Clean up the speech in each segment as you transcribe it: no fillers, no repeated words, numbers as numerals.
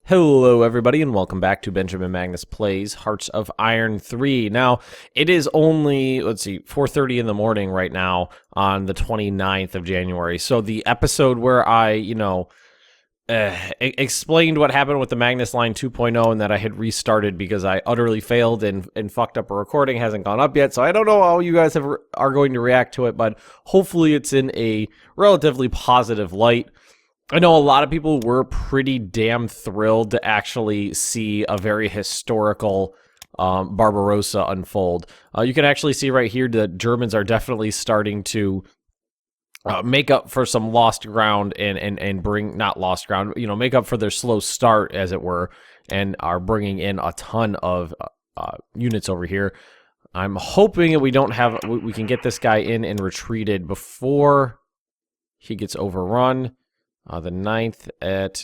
Hello everybody and welcome back to Benjamin Magnus Plays Hearts of Iron 3. Now, it is only, 4:30 in the morning right now on the 29th of January. So the episode where I, explained what happened with the Magnus Line 2.0 and that I had restarted because I utterly failed and fucked up a recording hasn't gone up yet. So I don't know how you guys are going to react to it, but hopefully it's in a relatively positive light. I know a lot of people were pretty damn thrilled to actually see a very historical Barbarossa unfold. You can actually see right here the Germans are definitely starting to make up for some lost ground and bring, not lost ground, make up for their slow start, as it were, and are bringing in a ton of units over here. I'm hoping that we can get this guy in and retreated before he gets overrun. The 9th at,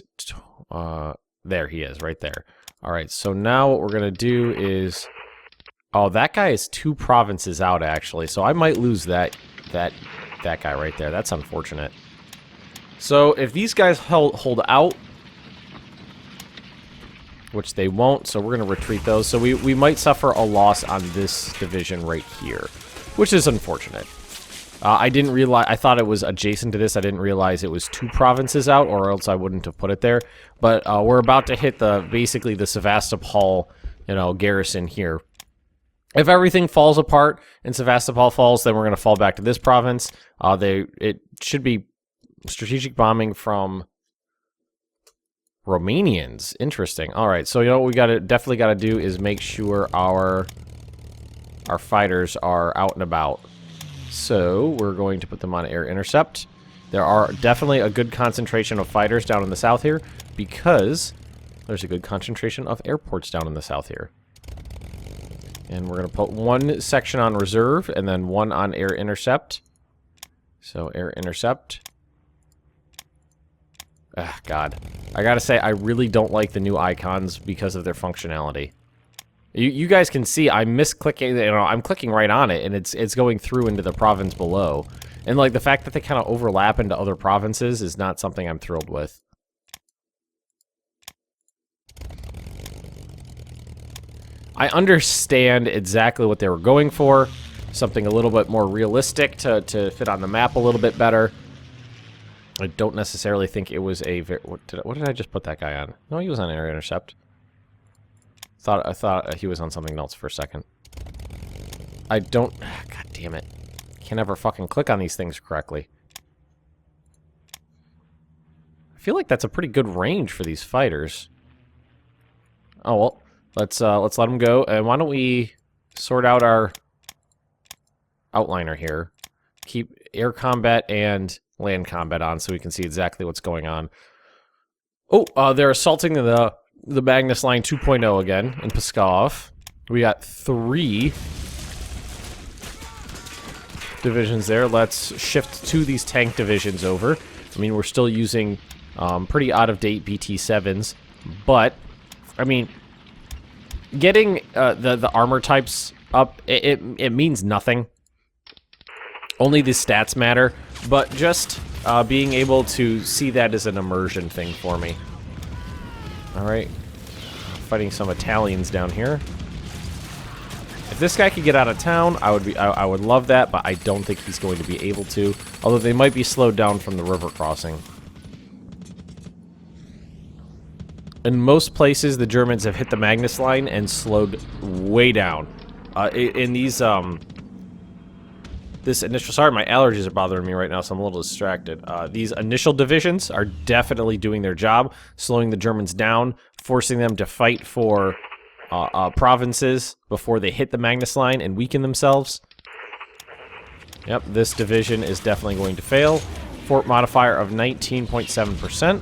there he is, right there. All right, so now what we're going to do is, that guy is 2 provinces out, actually, so I might lose that guy right there. That's unfortunate. So if these guys hold out, which they won't, so we're going to retreat those. So we might suffer a loss on this division right here, which is unfortunate. I didn't realize, I thought it was adjacent to this. I didn't realize it was 2 provinces out, or else I wouldn't have put it there. But we're about to hit basically the Sevastopol, garrison here. If everything falls apart and Sevastopol falls, then we're going to fall back to this province. It should be strategic bombing from Romanians. Interesting. All right, so what we definitely got to do is make sure our fighters are out and about. So we're going to put them on air intercept. There are definitely a good concentration of fighters down in the south here because there's a good concentration of airports down in the south here. And we're going to put 1 section on reserve and then 1 on air intercept. So air intercept. God. I gotta say, I really don't like the new icons because of their functionality. You guys can see I'm misclicking, I'm clicking right on it, and it's going through into the province below. And, the fact that they kind of overlap into other provinces is not something I'm thrilled with. I understand exactly what they were going for. Something a little bit more realistic to fit on the map a little bit better. I don't necessarily think it was a very... What did I just put that guy on? No, he was on air intercept. I thought he was on something else for a second. I don't... God damn it. Can't ever fucking click on these things correctly. I feel like that's a pretty good range for these fighters. Oh, well. Let's let them go. And why don't we sort out our outliner here. Keep air combat and land combat on so we can see exactly what's going on. Oh, they're assaulting the Magnus Line 2.0 again in Pskov. We got 3 divisions there. Let's shift 2 of these tank divisions over. I mean, we're still using pretty out-of-date BT-7s, but, I mean, getting the armor types up, it means nothing. Only the stats matter, but just being able to see that as an immersion thing for me. Alright, fighting some Italians down here. If this guy could get out of town, I would love that, but I don't think he's going to be able to. Although they might be slowed down from the river crossing. In most places, the Germans have hit the Magnus Line and slowed way down. In these, this initial... Sorry, my allergies are bothering me right now, so I'm a little distracted. These initial divisions are definitely doing their job, slowing the Germans down, forcing them to fight for provinces before they hit the Magnus Line and weaken themselves. Yep, this division is definitely going to fail. Fort modifier of 19.7%.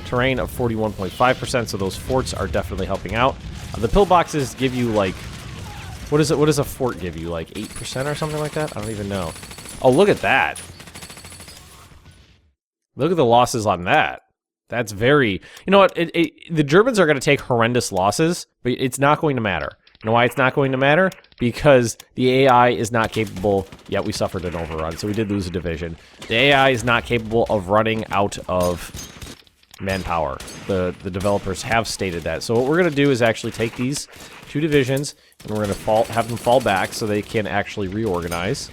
Terrain of 41.5%, so those forts are definitely helping out. The pillboxes give you, what does a fort give you? 8% or something like that? I don't even know. Oh, look at that. Look at the losses on that. That's very... You know what? The Germans are going to take horrendous losses, but it's not going to matter. You know why it's not going to matter? Because the AI is not capable... Yeah, we suffered an overrun, so we did lose a division. The AI is not capable of running out of manpower. The developers have stated that. So what we're going to do is actually take these 2 divisions, and we're going to have them fall back so they can actually reorganize.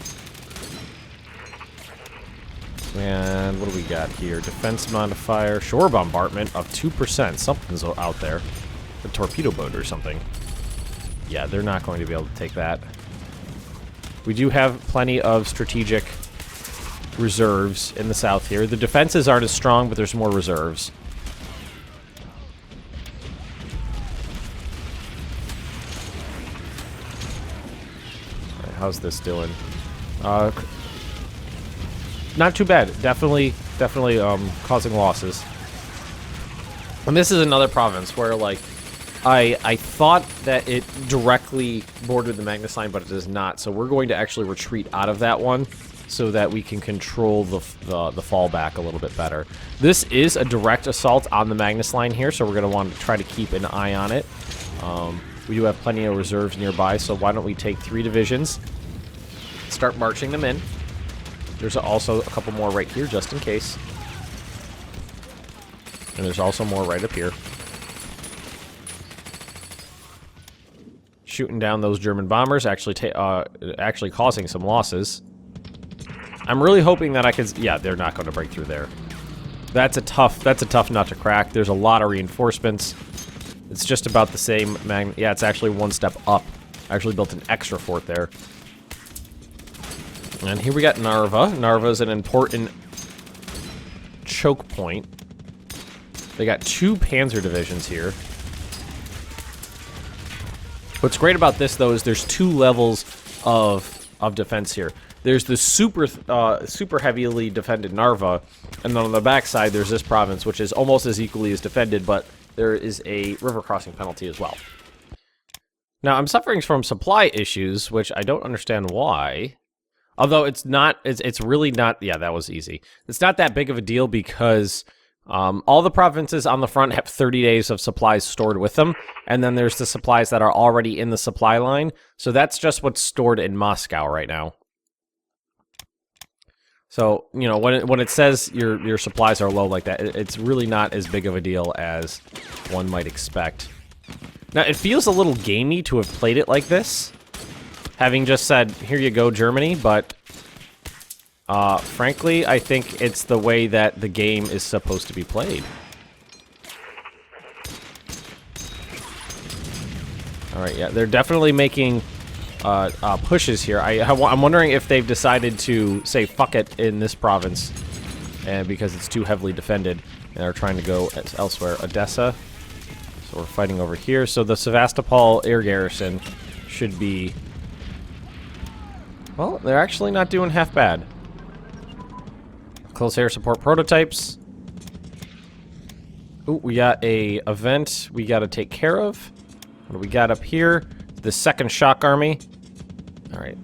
And what do we got here? Defense modifier, shore bombardment of 2%. Something's out there. A torpedo boat or something. Yeah, they're not going to be able to take that. We do have plenty of strategic reserves in the south here. The defenses aren't as strong, but there's more reserves. All right, how's this doing? Not too bad. Definitely causing losses. And this is another province where, like, I thought that it directly bordered the Magnus line, but it does not. So we're going to actually retreat out of that one so that we can control the fallback a little bit better. This is a direct assault on the Magnus line here, so we're going to want to try to keep an eye on it. We do have plenty of reserves nearby, so why don't we take 3 divisions, start marching them in. There's also a couple more right here, just in case. And there's also more right up here. Shooting down those German bombers, actually causing some losses. I'm really hoping that I can... Yeah, they're not going to break through there. That's a tough nut to crack. There's a lot of reinforcements. It's just about the same... Yeah, it's actually 1 step up. I actually built an extra fort there. And here we got Narva. Narva is an important choke point. They got 2 panzer divisions here. What's great about this, though, is there's 2 levels of defense here. There's the super heavily defended Narva, and then on the backside there's this province, which is almost as equally as defended, but there is a river crossing penalty as well. Now, I'm suffering from supply issues, which I don't understand why. Although it's not, it's really not, yeah, that was easy. It's not that big of a deal because all the provinces on the front have 30 days of supplies stored with them, and then there's the supplies that are already in the supply line. So that's just what's stored in Moscow right now. So, you know, when it says your supplies are low like that, it's really not as big of a deal as one might expect. Now, it feels a little gamey to have played it like this, having just said, here you go, Germany, but frankly, I think it's the way that the game is supposed to be played. Alright, yeah, they're definitely making pushes here. I'm wondering if they've decided to say fuck it in this province, and because it's too heavily defended, and they're trying to go elsewhere. Odessa. So we're fighting over here. So the Sevastopol air garrison should be... Well, they're actually not doing half bad. Close air support prototypes. Ooh, we got a event we got to take care of. What do we got up here? The Second Shock Army. Alright.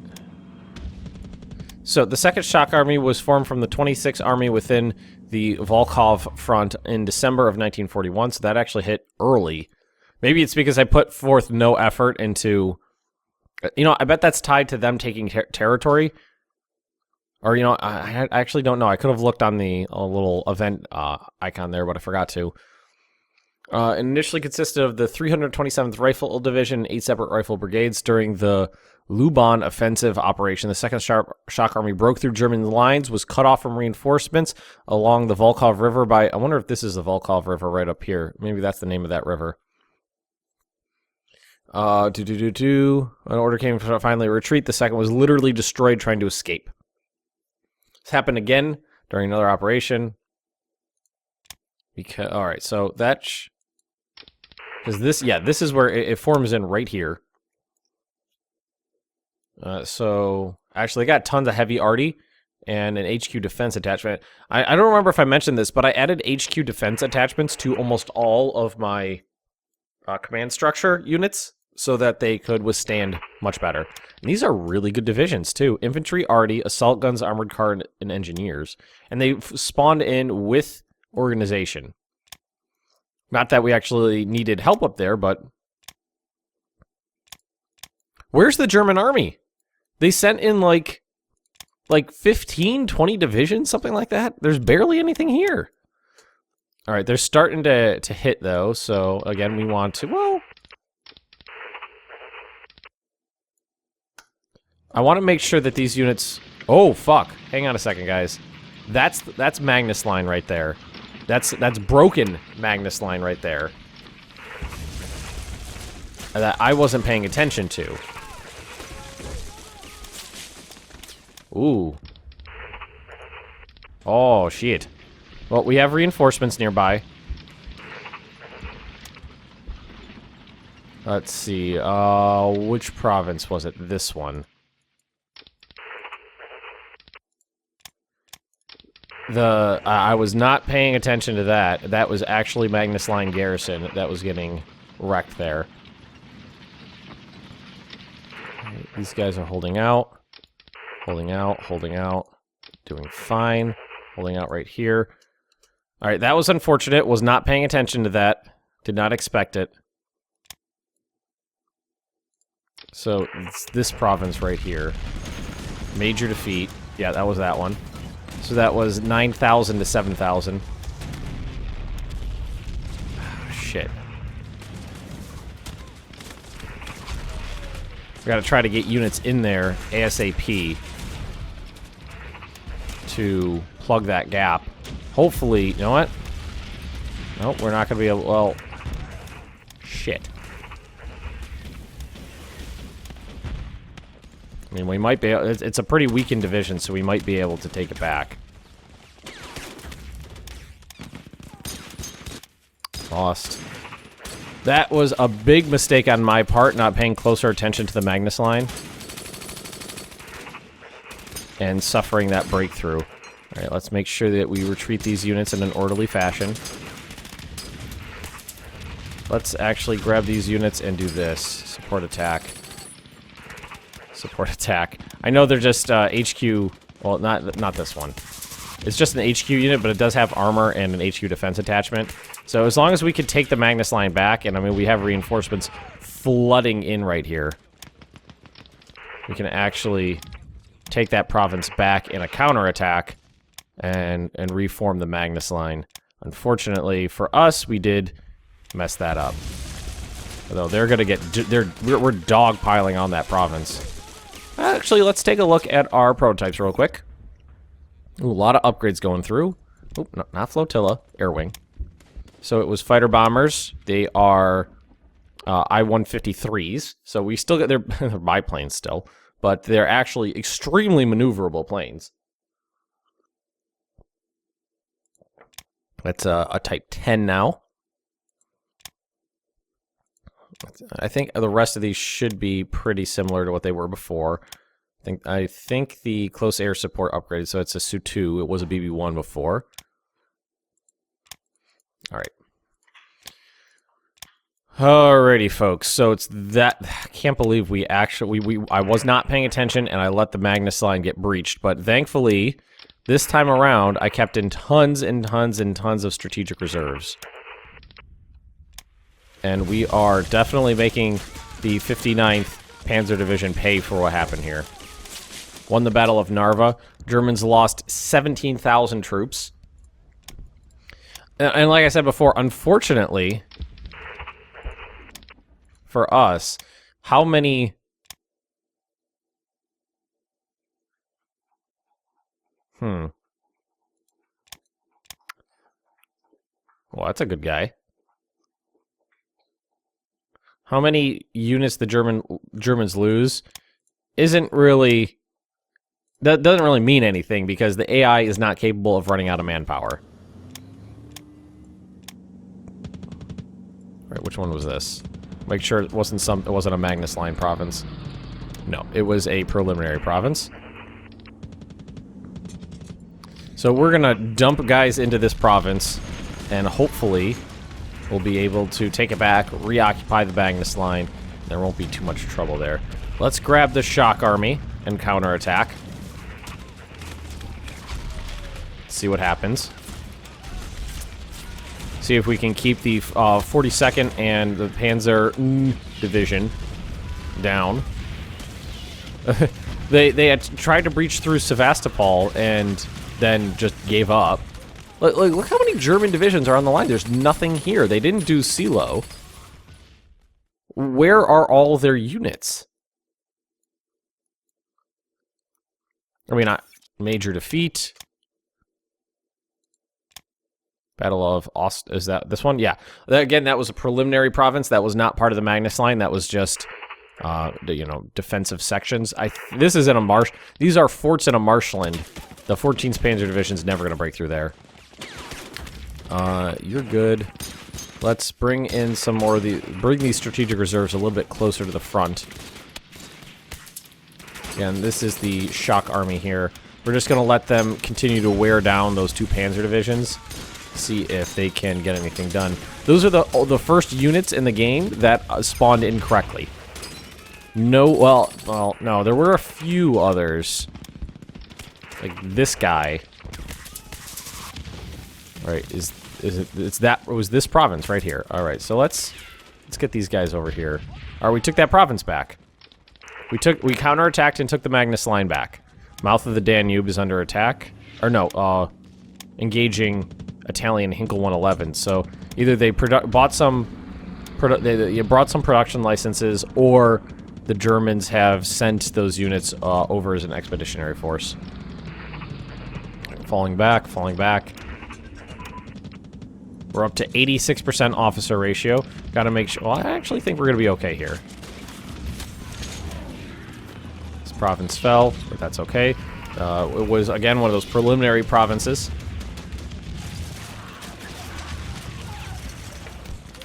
So the Second Shock Army was formed from the 26th Army within the Volkhov Front in December of 1941, so that actually hit early. Maybe it's because I put forth no effort into... You know, I bet that's tied to them taking territory. Or, you know, I actually don't know. I could have looked on the little event icon there, but I forgot to. It initially consisted of the 327th Rifle Division, 8 separate rifle brigades. During the Luban offensive operation, the 2nd Shock Army broke through German lines, was cut off from reinforcements along the Volkhov River by... I wonder if this is the Volkhov River right up here. Maybe that's the name of that river. An order came to finally retreat. The second was literally destroyed trying to escape. This happened again during another operation. Because, alright, so that's... Because this, yeah, this is where it forms in right here. So, actually, I got tons of heavy arty and an HQ defense attachment. I don't remember if I mentioned this, but I added HQ defense attachments to almost all of my command structure units so that they could withstand much better. And these are really good divisions, too. Infantry, arty, assault guns, armored car, and engineers. And they spawned in with organization. Not that we actually needed help up there, but... Where's the German army? They sent in, like 15, 20 divisions, something like that? There's barely anything here. All right, they're starting to hit, though, so, again, we want to... Well... I want to make sure that these units... Oh, fuck. Hang on a second, guys. That's Magnus line right there. That's broken Magnus line right there. That I wasn't paying attention to. Ooh. Oh, shit. Well, we have reinforcements nearby. Let's see, which province was it? This one. I was not paying attention to that. That was actually Magnus Line Garrison that was getting wrecked there. Right, these guys are holding out. Holding out, holding out. Doing fine. Holding out right here. Alright, that was unfortunate. Was not paying attention to that. Did not expect it. So, it's this province right here. Major defeat. Yeah, that was that one. So that was 9,000 to 7,000. Shit. We gotta try to get units in there ASAP to plug that gap. Hopefully, you know what? Nope, we're not gonna be able, well, shit. I mean, we might be able, it's a pretty weakened division, so we might be able to take it back. Lost. That was a big mistake on my part, not paying closer attention to the Magnus line. And suffering that breakthrough. Alright, let's make sure that we retreat these units in an orderly fashion. Let's actually grab these units and do this. Support attack. Support attack. I know they're just HQ... Well, not this one. It's just an HQ unit, but it does have armor and an HQ defense attachment. So as long as we could take the Magnus line back, and I mean, we have reinforcements flooding in right here. We can actually take that province back in a counterattack and reform the Magnus line. Unfortunately, for us, we did mess that up. Although they're gonna get... We're dogpiling on that province. Actually, let's take a look at our prototypes real quick. Ooh, a lot of upgrades going through. Oh, no, not flotilla, air wing. So it was fighter bombers. They are I-153s. So we still get they're biplanes still, but they're actually extremely maneuverable planes. That's a Type 10 now. I think the rest of these should be pretty similar to what they were before. I think the close air support upgraded, so it's a Su-2. It was a BB-1 before. All right. Alrighty, folks. So it's that. I can't believe we actually I was not paying attention and I let the Magnus line get breached. But thankfully, this time around, I kept in tons and tons and tons of strategic reserves. And we are definitely making the 59th Panzer Division pay for what happened here. Won the Battle of Narva. Germans lost 17,000 troops. And like I said before, unfortunately, for us, how many... Well, that's a good guy. How many units the Germans lose isn't really... That doesn't really mean anything, because the AI is not capable of running out of manpower. Right, which one was this? Make sure it wasn't a Magnus Line province. No, it was a preliminary province. So we're gonna dump guys into this province, and hopefully we'll be able to take it back, reoccupy the Magnus Line. There won't be too much trouble there. Let's grab the shock army and counterattack. See what happens. See if we can keep the 42nd and the Panzer division down. They had tried to breach through Sevastopol and then just gave up. Look how many German divisions are on the line. There's nothing here. They didn't do silo. Where are all their units? I mean, major defeat. Battle of Ost. Is that this one? Yeah. Again, that was a preliminary province. That was not part of the Magnus line. That was just, you know, defensive sections. This is in a marsh. These are forts in a marshland. The 14th Panzer Division's never going to break through there. You're good. Let's bring in some more of bring these strategic reserves a little bit closer to the front. Again, this is the shock army here. We're just going to let them continue to wear down those 2 Panzer divisions. See if they can get anything done. Those are the first units in the game that spawned incorrectly. No, well, no, there were a few others. Like this guy. All right, it was this province right here. All right, so let's get these guys over here. All right, we took that province back. We counterattacked and took the Magnus line back. Mouth of the Danube is under attack. Or no, engaging Italian Hinkle 111. So either they bought some production licenses, or the Germans have sent those units over as an expeditionary force. Falling back, falling back. We're up to 86% officer ratio. Got to make sure. Well, I actually think we're going to be okay here. This province fell, but that's okay. It was, again, one of those preliminary provinces.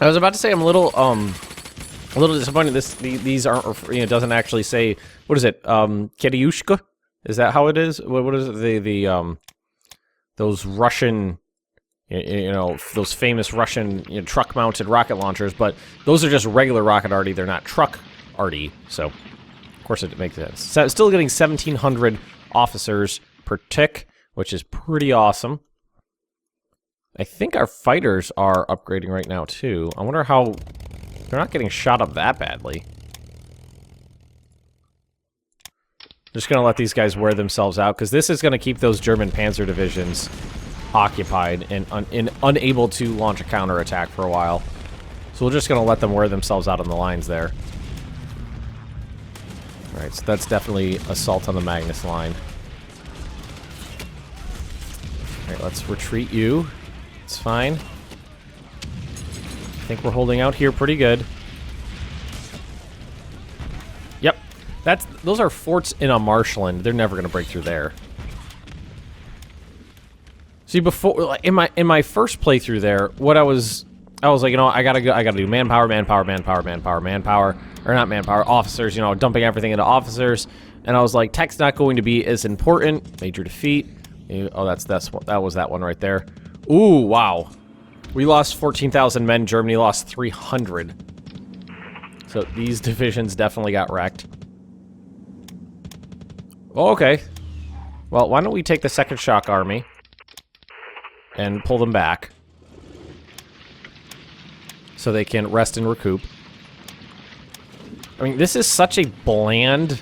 I was about to say I'm a little disappointed. These aren't, you know, it doesn't actually say, what is it? Kiriushka? Is that how it is? What is it? Those Russian, you know, those famous Russian, you know, truck-mounted rocket launchers, but those are just regular rocket arty. They're not truck arty, so of course it makes sense. So still getting 1,700 officers per tick, which is pretty awesome. I think our fighters are upgrading right now, too. I wonder how... They're not getting shot up that badly. Just going to let these guys wear themselves out, because this is going to keep those German panzer divisions occupied and unable to launch a counterattack for a while. So we're just going to let them wear themselves out on the lines there. Alright, so that's definitely assault on the Magnus line. Alright, let's retreat you. It's fine. I think we're holding out here pretty good. Yep. Those are forts in a marshland. They're never going to break through there. See, before, in my first playthrough there, what I was like, you know, I gotta do manpower, or not manpower, officers, you know, dumping everything into officers, and I was like, tech's not going to be as important. Major defeat. Oh, that was that one right there. Ooh, wow. We lost 14,000 men. Germany lost 300. So these divisions definitely got wrecked. Oh, okay. Well, why don't we take the second shock army and pull them back so they can rest and recoup. I mean, this is such a bland...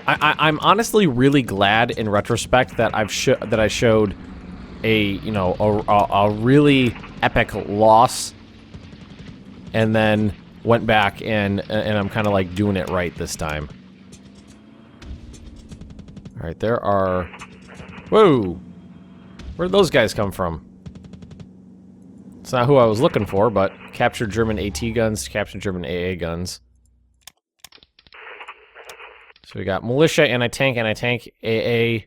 I'm honestly really glad in retrospect that I showed a, you know, a really epic loss, and then went back and I'm kind of like doing it right this time. All right, there are... Whoa! Where'd those guys come from? It's not who I was looking for, but captured German AT guns, captured German AA guns. So we got militia, anti-tank, AA,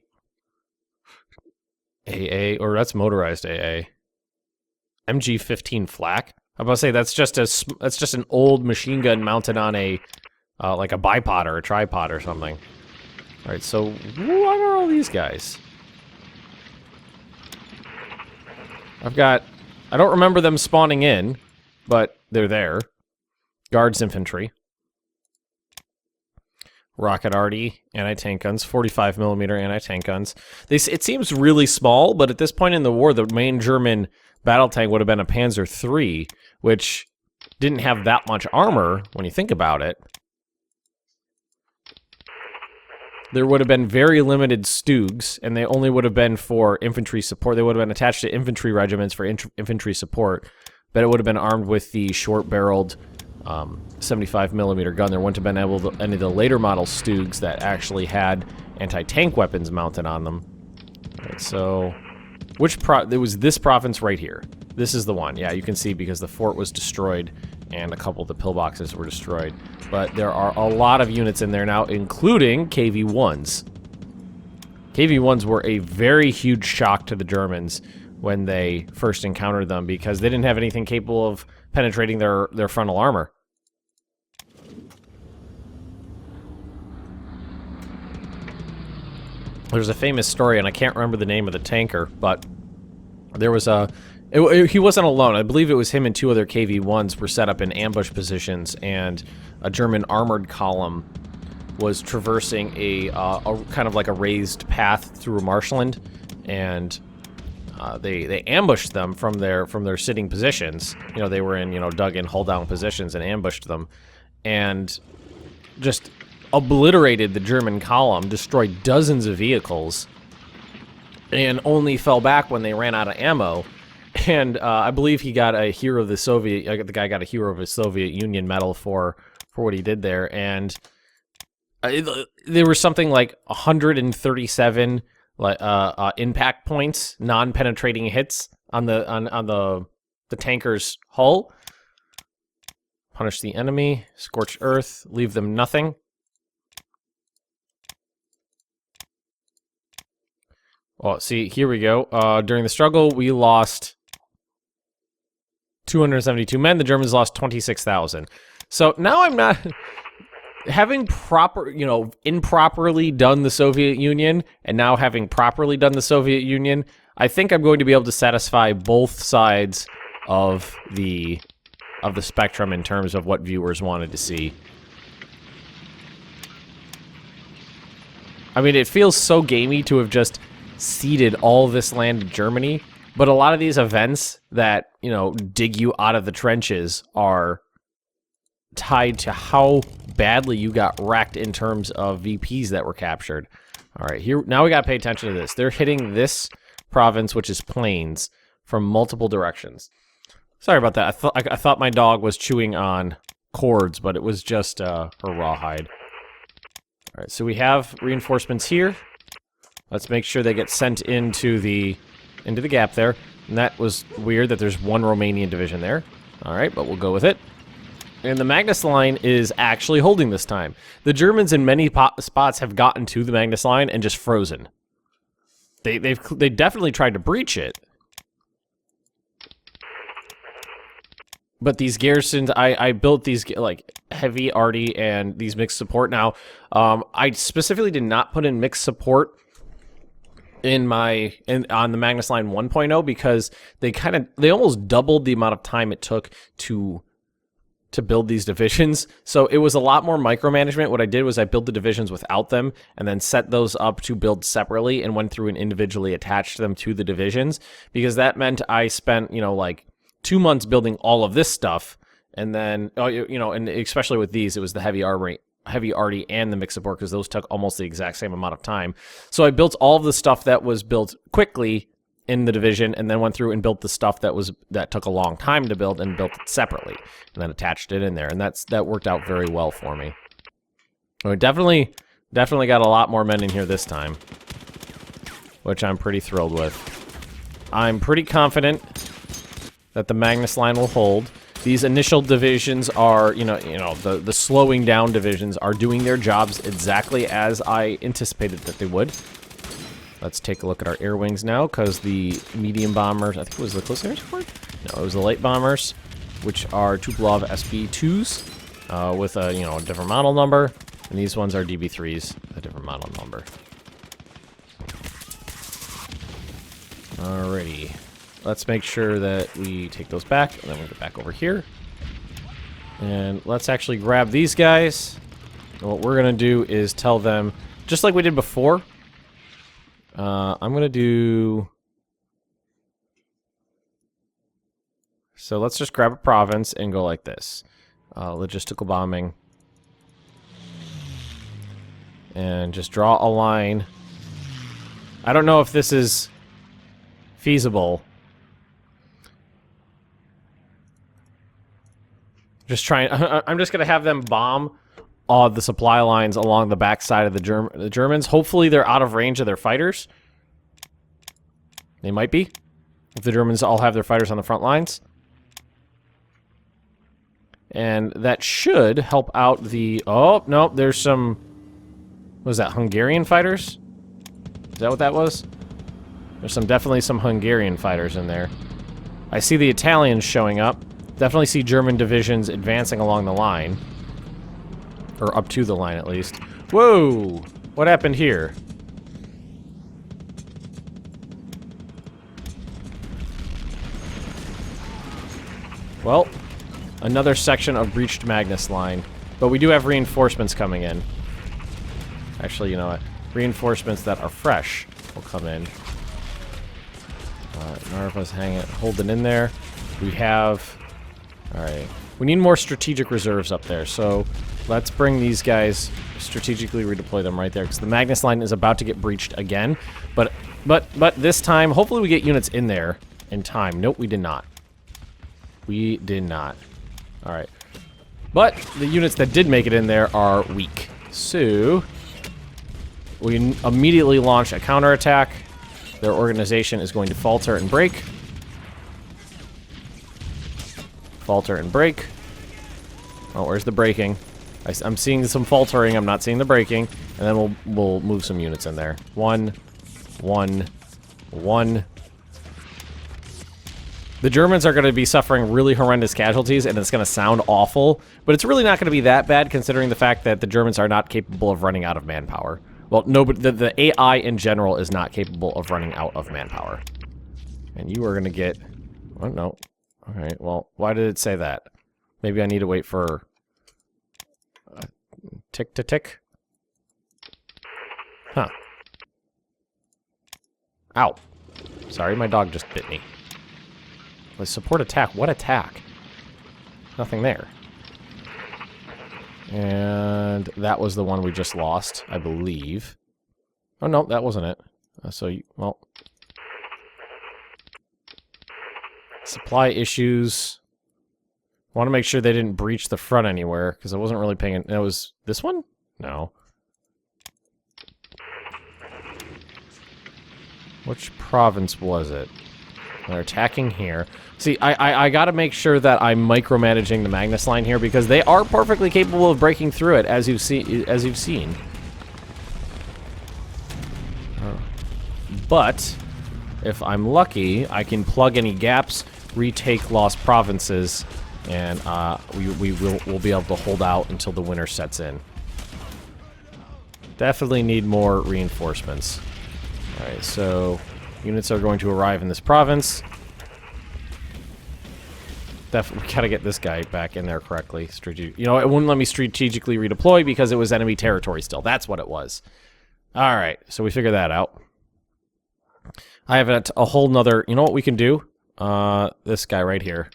or that's motorized AA. MG-15 flak. I'm about to say that's just an old machine gun mounted on a like a bipod or a tripod or something. All right, so what are all these guys? I don't remember them spawning in, but they're there. Guards infantry. Rocket arty, anti-tank guns, 45mm anti-tank guns. It seems really small, but at this point in the war, the main German battle tank would have been a Panzer III, which didn't have that much armor when you think about it. there would have been very limited Stugs, and they only would have been for infantry support. They would have been attached to infantry regiments for infantry support, but it would have been armed with the short-barreled 75mm gun. There wouldn't have been any of the later model Stugs that actually had anti-tank weapons mounted on them. Right, so, there was this province right here. This is the one. Yeah, you can see because the fort was destroyed and a couple of the pillboxes were destroyed. But there are a lot of units in there now, including KV-1s. KV-1s were a very huge shock to the Germans when they first encountered them because they didn't have anything capable of penetrating their frontal armor. There's a famous story, and I can't remember the name of the tanker, but there was he wasn't alone. I believe it was him and two other KV-1s were set up in ambush positions, and a German armored column was traversing a kind of like a raised path through a marshland, and they ambushed them from their sitting positions. You know, they were in, dug in, hold down positions and ambushed them, and just obliterated the German column, destroyed dozens of vehicles, and only fell back when they ran out of ammo. And I believe he got a Hero of the Soviet. The guy got a Hero of the Soviet Union medal for what he did there. And there was something like 137 impact points, non-penetrating hits on the tanker's hull. Punish the enemy, scorch earth, leave them nothing. Well, see, here we go. During the struggle, we lost 272 men. The Germans lost 26,000. So now I'm not... Having improperly done the Soviet Union, and now having properly done the Soviet Union, I think I'm going to be able to satisfy both sides of the spectrum in terms of what viewers wanted to see. I mean, it feels so gamey to have just ceded all this land to Germany, but a lot of these events that, dig you out of the trenches are tied to how badly you got wrecked in terms of VPs that were captured. All right, here now we got to pay attention to this. They're hitting this province, which is plains, from multiple directions. Sorry about that. I thought my dog was chewing on cords, but it was just her rawhide. All right, so we have reinforcements here. Let's make sure they get sent into the gap there. And that was weird that there's one Romanian division there. All right, but we'll go with it. And the Magnus line is actually holding this time. The Germans in many spots have gotten to the Magnus line and just frozen. They definitely tried to breach it. But these garrisons, I built these like heavy arty and these mixed support. Now, I specifically did not put in mixed support on the Magnus Line 1.0 because they almost doubled the amount of time it took to build these divisions. So it was a lot more micromanagement. What I did was I built the divisions without them and then set those up to build separately and went through and individually attached them to the divisions, because that meant I spent, like 2 months building all of this stuff. And then, and especially with these, it was the heavy arty and the mixed support, because those took almost the exact same amount of time. So I built all of the stuff that was built quickly in the division, and then went through and built the stuff that took a long time to build and built it separately, and then attached it in there, and that worked out very well for me. We definitely got a lot more men in here this time, which I'm pretty thrilled with. I'm pretty confident that the Magnus line will hold. These initial divisions are, the slowing down divisions are doing their jobs exactly as I anticipated that they would. Let's take a look at our air wings now, because the medium bombers, I think it was the close air support? No, it was the light bombers, which are Tupolev SB2s with a, a different model number. And these ones are DB3s, a different model number. Alrighty. Let's make sure that we take those back, and then we'll get back over here. And let's actually grab these guys. And what we're going to do is tell them, just like we did before, I'm going to do... So let's just grab a province and go like this. Logistical bombing. And just draw a line. I don't know if this is feasible. Just trying. I'm just gonna have them bomb the supply lines along the backside of the Germans. Hopefully, they're out of range of their fighters. They might be, if the Germans all have their fighters on the front lines. And that should help out the... Oh, no, there's some... What was that, Hungarian fighters? Is that what that was? There's definitely some Hungarian fighters in there. I see the Italians showing up. Definitely see German divisions advancing along the line. Or up to the line, at least. Whoa! What happened here? Well, another section of breached Magnus line. But we do have reinforcements coming in. Actually, you know what? Reinforcements that are fresh will come in. Narva's holding in there. We have... Alright. We need more strategic reserves up there, so let's bring these guys, strategically redeploy them right there, because the Magnus line is about to get breached again. But this time, hopefully we get units in there in time. Nope, we did not. We did not. Alright. But the units that did make it in there are weak. So, we immediately launch a counterattack. Their organization is going to falter and break. Falter and break. Oh, where's the breaking? I'm seeing some faltering. I'm not seeing the breaking. And then we'll move some units in there. 1, 1, 1. The Germans are going to be suffering really horrendous casualties, and it's going to sound awful, but it's really not going to be that bad considering the fact that the Germans are not capable of running out of manpower. Well, no, but the AI in general is not capable of running out of manpower. And you are going to get... Oh, no. Alright, well, why did it say that? Maybe I need to wait for... tick to tick? Huh. Ow. Sorry, my dog just bit me. Support attack. What attack? Nothing there. And that was the one we just lost, I believe. Oh, no, that wasn't it. Well... Supply issues. Want to make sure they didn't breach the front anywhere, because I wasn't really paying... It was... This one? No. Which province was it? They're attacking here. See, I gotta make sure that I'm micromanaging the Magnus line here, because they are perfectly capable of breaking through it, as you've seen. But if I'm lucky, I can plug any gaps, retake lost provinces, and we'll be able to hold out until the winter sets in. Definitely need more reinforcements. All right, so units are going to arrive in this province. Definitely gotta get this guy back in there correctly. You know, it wouldn't let me strategically redeploy because it was enemy territory still. That's what it was. All right, so we figured that out. I have a whole nother... You know what we can do? This guy right here.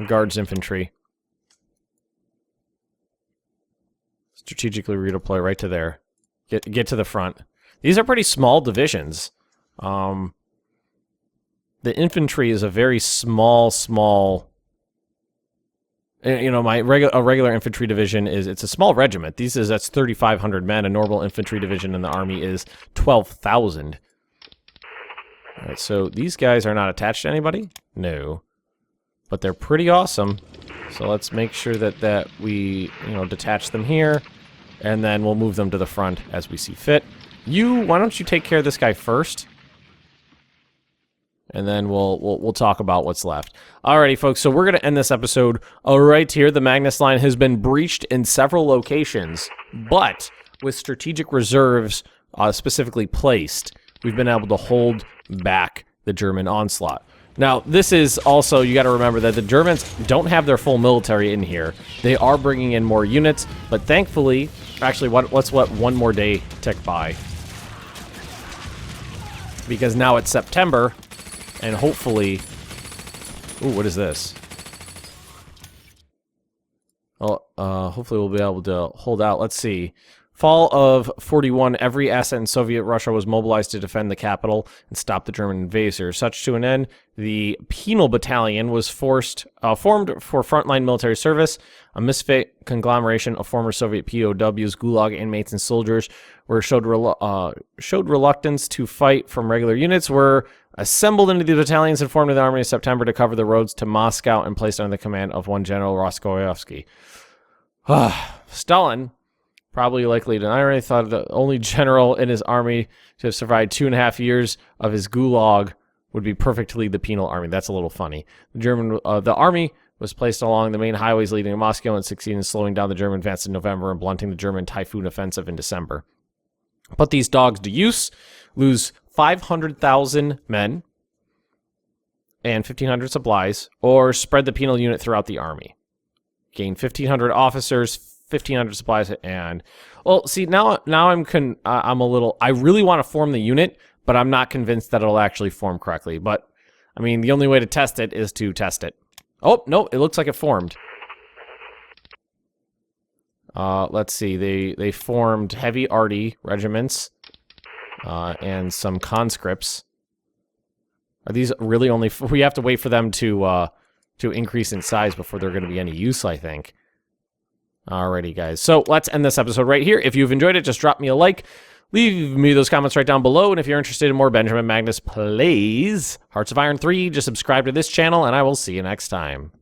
Guards infantry. Strategically redeploy right to there. Get to the front. These are pretty small divisions. The infantry is a very small... You know, a regular infantry division it's a small regiment. That's 3,500 men. A normal infantry division in the army is 12,000. All right, so these guys are not attached to anybody? No. But they're pretty awesome. So let's make sure that we, detach them here, and then we'll move them to the front as we see fit. Why don't you take care of this guy first? And then we'll talk about what's left. Alrighty, folks, so we're going to end this episode right here. The Magnus line has been breached in several locations, but with strategic reserves specifically placed, we've been able to hold back the German onslaught. Now, this is also, you got to remember that the Germans don't have their full military in here. They are bringing in more units, but thankfully, actually, let's let one more day tick by. Because now it's September, and hopefully... Ooh, what is this? Oh, hopefully we'll be able to hold out. Let's see. Fall of 41, every asset in Soviet Russia was mobilized to defend the capital and stop the German invaders. Such to an end, the penal battalion was formed for frontline military service. A misfit conglomeration of former Soviet POWs, Gulag inmates, and soldiers showed reluctance to fight from regular units, were assembled into the battalions and formed in the army in September to cover the roads to Moscow and placed under the command of one General Roscoyovsky. Stalin, probably likely to irony, thought the only general in his army to have survived 2.5 years of his gulag would be perfect to lead the penal army. That's a little funny. The army was placed along the main highways leading to Moscow and succeeded in slowing down the German advance in November and blunting the German Typhoon offensive in December. Put these dogs to use, lose 500,000 men and 1,500 supplies, or spread the penal unit throughout the army. Gain 1,500 officers, 1,500 supplies, and well, see, now I'm a little. I really want to form the unit, but I'm not convinced that it'll actually form correctly. But I mean, the only way to test it is to test it. Oh no, it looks like it formed. Let's see. They formed heavy arty regiments and some conscripts. Are these really only? We have to wait for them to increase in size before they're going to be any use, I think. Alrighty, guys. So let's end this episode right here. If you've enjoyed it, just drop me a like. Leave me those comments right down below. And if you're interested in more Benjamin Magnus plays Hearts of Iron 3, just subscribe to this channel, and I will see you next time.